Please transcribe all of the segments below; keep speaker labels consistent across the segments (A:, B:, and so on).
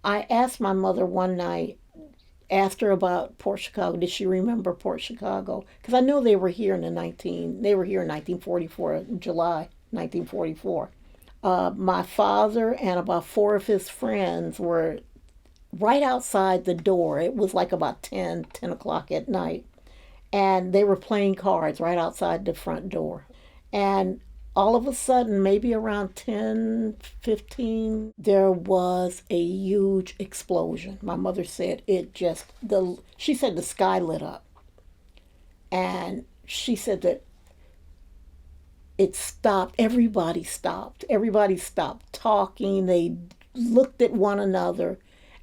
A: I asked my mother one night, asked her about Port Chicago. Did she remember Port Chicago? Because I know they were here in 1944, July 1944. My father and about four of his friends were right outside the door. It was like about 10 o'clock at night. And they were playing cards right outside the front door. And all of a sudden, maybe around 10:15, there was a huge explosion. My mother said she said the sky lit up. And she said that it stopped. Everybody stopped talking. They looked at one another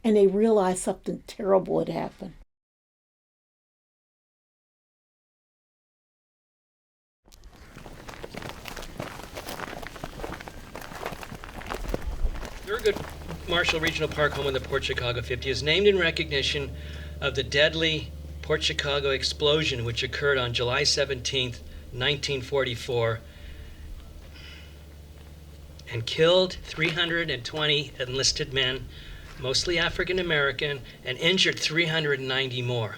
A: and they realized something terrible had happened.
B: Thurgood Marshall Regional Park, home of the Port Chicago 50, is named in recognition of the deadly Port Chicago explosion, which occurred on July 17th, 1944, and killed 320 enlisted men, mostly African American, and injured 390 more.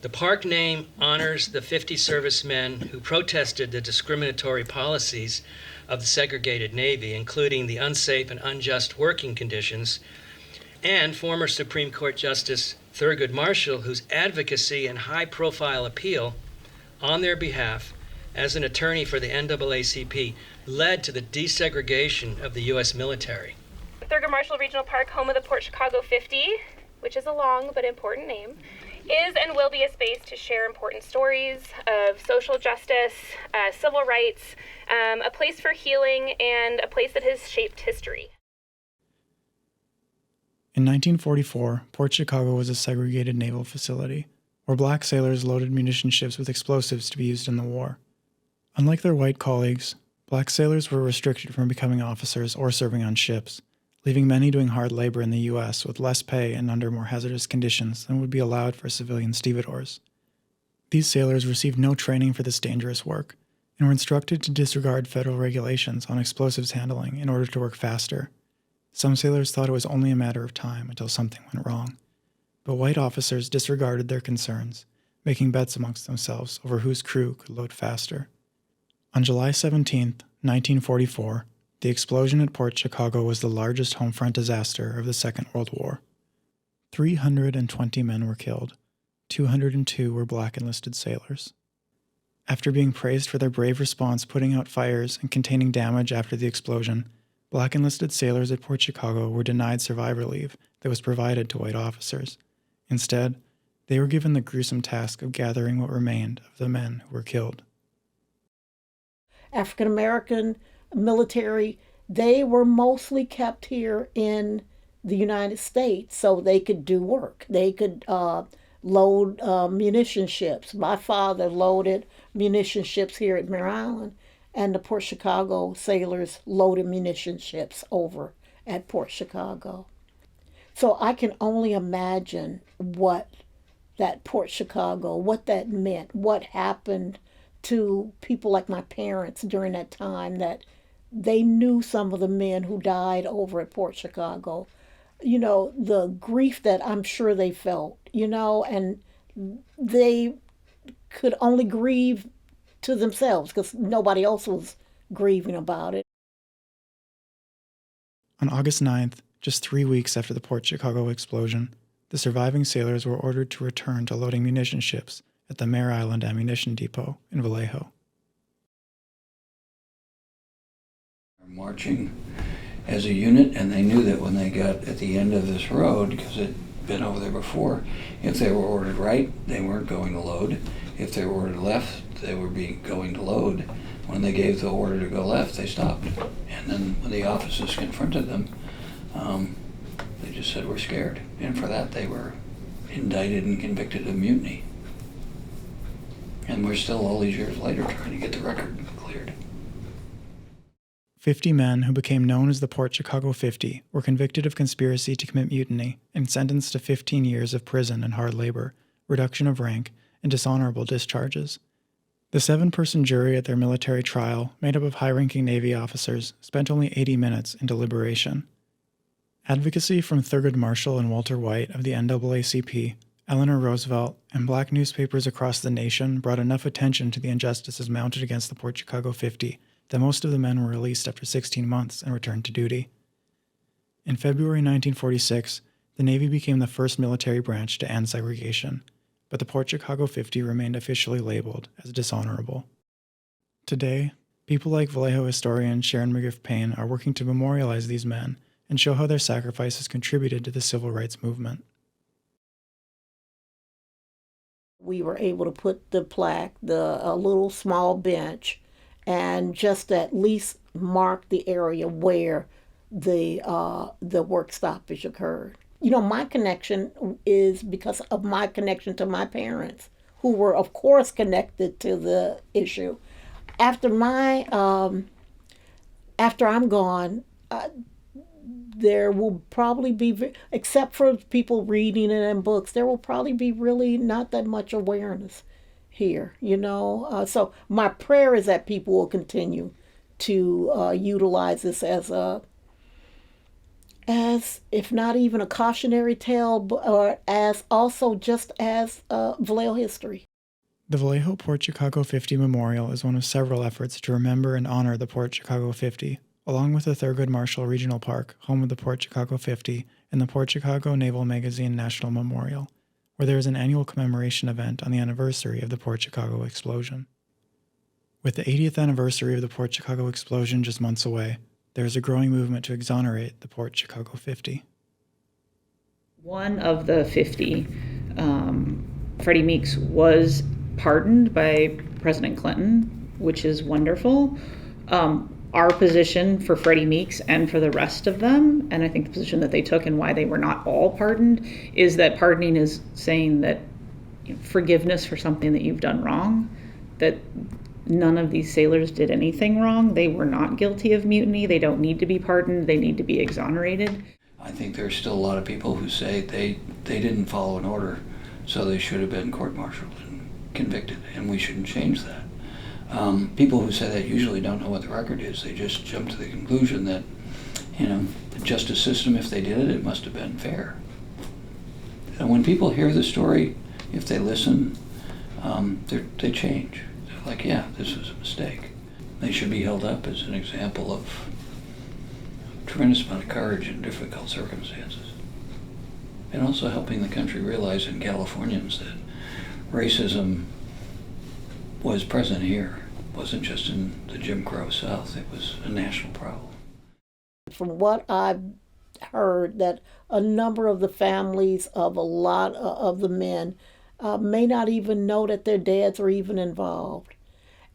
B: The park name honors the 50 servicemen who protested the discriminatory policies of the segregated Navy, including the unsafe and unjust working conditions, and former Supreme Court Justice Thurgood Marshall, whose advocacy and high-profile appeal on their behalf as an attorney for the NAACP led to the desegregation of the U.S. military.
C: Thurgood Marshall Regional Park, home of the Port Chicago 50, which is a long but important name, is and will be a space to share important stories of social justice, civil rights, a place for healing, and a place that has shaped history.
D: In 1944, Port Chicago was a segregated naval facility, where black sailors loaded munition ships with explosives to be used in the war. Unlike their white colleagues, black sailors were restricted from becoming officers or serving on ships, leaving many doing hard labor in the U.S. with less pay and under more hazardous conditions than would be allowed for civilian stevedores. These sailors received no training for this dangerous work, and were instructed to disregard federal regulations on explosives handling in order to work faster. Some sailors thought it was only a matter of time until something went wrong, but white officers disregarded their concerns, making bets amongst themselves over whose crew could load faster. On July 17, 1944, the explosion at Port Chicago was the largest homefront disaster of the Second World War. 320 men were killed. 202 were black enlisted sailors. After being praised for their brave response putting out fires and containing damage after the explosion, black enlisted sailors at Port Chicago were denied survivor leave that was provided to white officers. Instead, they were given the gruesome task of gathering what remained of the men who were killed.
A: African American military, they were mostly kept here in the United States so they could do work. They could load munition ships. My father loaded munition ships here at Mare Island, and the Port Chicago sailors loaded munition ships over at Port Chicago. So I can only imagine what that Port Chicago, what that meant, what happened to people like my parents during that time, that they knew some of the men who died over at Port Chicago. You know, the grief that I'm sure they felt, and they could only grieve to themselves because nobody else was grieving about it.
D: On August 9th, just 3 weeks after the Port Chicago explosion, the surviving sailors were ordered to return to loading munition ships at the Mare Island Ammunition Depot in Vallejo.
E: Marching as a unit, and they knew that when they got at the end of this road, because it had been over there before, if they were ordered right, they weren't going to load. If they were ordered left, they were going to load. When they gave the order to go left, they stopped. And then when the officers confronted them, they just said, "We're scared." And for that, they were indicted and convicted of mutiny. And we're still, all these years later, trying to get the record cleared.
D: 50 men who became known as the Port Chicago 50 were convicted of conspiracy to commit mutiny and sentenced to 15 years of prison and hard labor, reduction of rank, and dishonorable discharges. The 7-person jury at their military trial, made up of high-ranking Navy officers, spent only 80 minutes in deliberation. Advocacy from Thurgood Marshall and Walter White of the NAACP, Eleanor Roosevelt, and black newspapers across the nation brought enough attention to the injustices mounted against the Port Chicago 50 that most of the men were released after 16 months and returned to duty. In February 1946, the Navy became the first military branch to end segregation, but the Port Chicago 50 remained officially labeled as dishonorable. Today, people like Vallejo historian Sharon McGriff Payne are working to memorialize these men and show how their sacrifices contributed to the civil rights movement.
A: We were able to put the plaque, a little small bench, and just at least mark the area where the work stoppage occurred. You know, my connection is because of my connection to my parents, who were, of course, connected to the issue. After I'm gone, there will probably be, except for people reading it in books, there will probably be really not that much awareness here, you know. So my prayer is that people will continue to utilize this as if not even a cautionary tale, or as also just as Vallejo history.
D: The Vallejo Port Chicago 50 Memorial is one of several efforts to remember and honor the Port Chicago 50, along with the Thurgood Marshall Regional Park, home of the Port Chicago 50, and the Port Chicago Naval Magazine National Memorial, where there is an annual commemoration event on the anniversary of the Port Chicago explosion. With the 80th anniversary of the Port Chicago explosion just months away, there is a growing movement to exonerate the Port Chicago 50.
F: One of the 50, Freddie Meeks, was pardoned by President Clinton, which is wonderful. Our position for Freddie Meeks and for the rest of them, and I think the position that they took and why they were not all pardoned, is that pardoning is saying that forgiveness for something that you've done wrong, that none of these sailors did anything wrong. They were not guilty of mutiny. They don't need to be pardoned. They need to be exonerated.
E: I think there's still a lot of people who say they didn't follow an order, so they should have been court-martialed and convicted, and we shouldn't change that. People who say that usually don't know what the record is. They just jump to the conclusion that, the justice system, if they did it, it must have been fair. And when people hear the story, if they listen, they change. They're like, yeah, this was a mistake. They should be held up as an example of a tremendous amount of courage in difficult circumstances. And also helping the country realize in Californians that racism was present here. It wasn't just in the Jim Crow South. It was a national problem.
A: From what I've heard, that a number of the families of a lot of the men may not even know that their dads are even involved.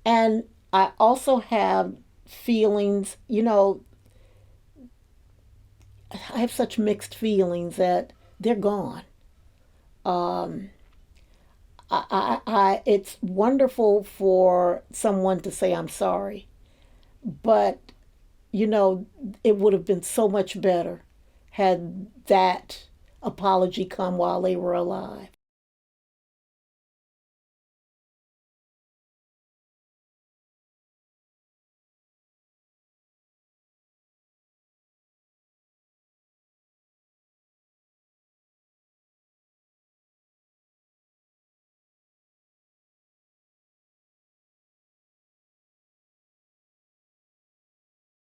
A: And I also have feelings, I have such mixed feelings that they're gone. It's wonderful for someone to say, I'm sorry. But, it would have been so much better had that apology come while they were alive.